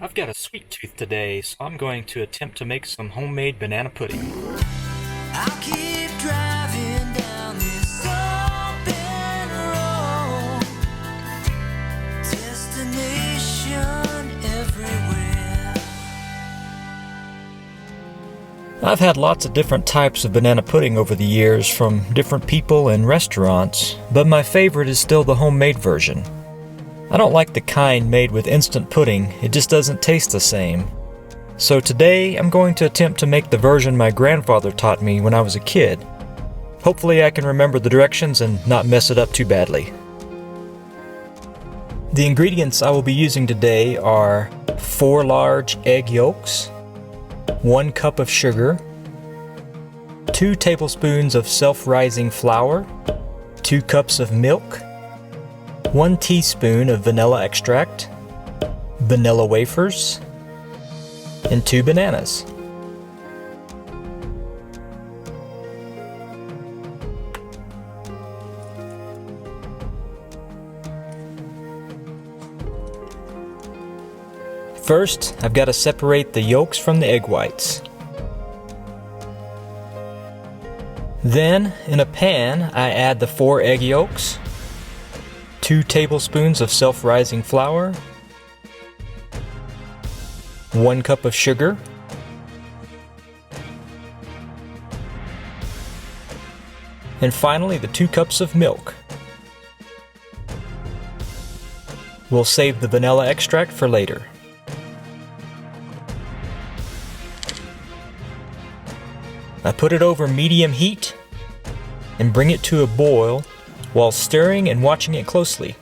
I've got a sweet tooth today, so I'm going to attempt to make some homemade banana pudding. I'll keep driving down this open road. Destination everywhere. I've had lots of different types of banana pudding over the years from different people and restaurants, but my favorite is still the homemade version. I don't like the kind made with instant pudding, it just doesn't taste the same. So today I'm going to attempt to make the version my grandfather taught me when I was a kid. Hopefully I can remember the directions and not mess it up too badly. The ingredients I will be using today are 4 large egg yolks, 1 cup of sugar, 2 tablespoons of self-rising flour, 2 cups of milk, 1 teaspoon of vanilla extract, vanilla wafers, and 2 bananas. First, I've got to separate the yolks from the egg whites. Then, in a pan, I add the 4 egg yolks, 2 tablespoons of self-rising flour, 1 cup of sugar, and finally the 2 cups of milk. We'll save the vanilla extract for later. I put it over medium heat and bring it to a boil while stirring and watching it closely.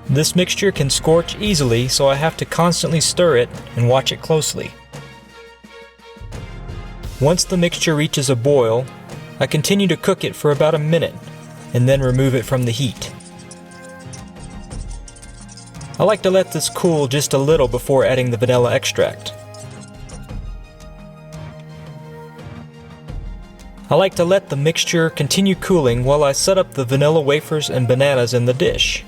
This mixture can scorch easily, so I have to constantly stir it and watch it closely. Once the mixture reaches a boil, I continue to cook it for about a minute and then remove it from the heat. I like to let this cool just a little before adding the vanilla extract. I like to let the mixture continue cooling while I set up the vanilla wafers and bananas in the dish.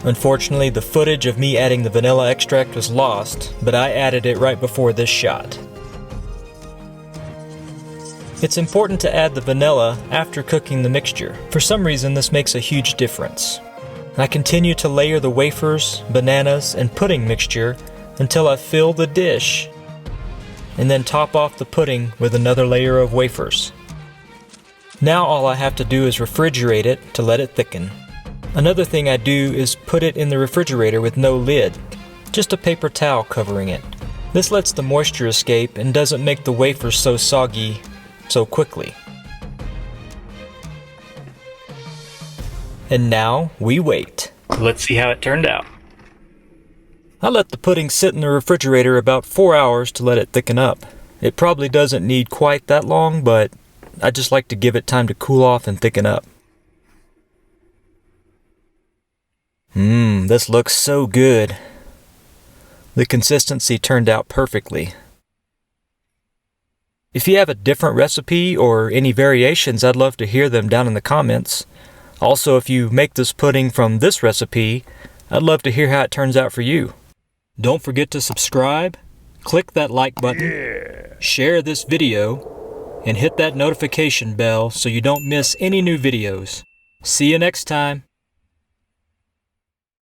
Unfortunately, the footage of me adding the vanilla extract was lost, but I added it right before this shot. It's important to add the vanilla after cooking the mixture. For some reason, this makes a huge difference. I continue to layer the wafers, bananas, and pudding mixture until I fill the dish, and then top off the pudding with another layer of wafers. Now all I have to do is refrigerate it to let it thicken. Another thing I do is put it in the refrigerator with no lid, just a paper towel covering it. This lets the moisture escape and doesn't make the wafers so soggy so quickly. And now we wait. Let's see how it turned out. I let the pudding sit in the refrigerator about 4 hours to let it thicken up. It probably doesn't need quite that long, but I just like to give it time to cool off and thicken up. This looks so good. The consistency turned out perfectly. If you have a different recipe or any variations, I'd love to hear them down in the comments. Also, if you make this pudding from this recipe, I'd love to hear how it turns out for you. Don't forget to subscribe, click that like button, share this video, and hit that notification bell so you don't miss any new videos. See you next time.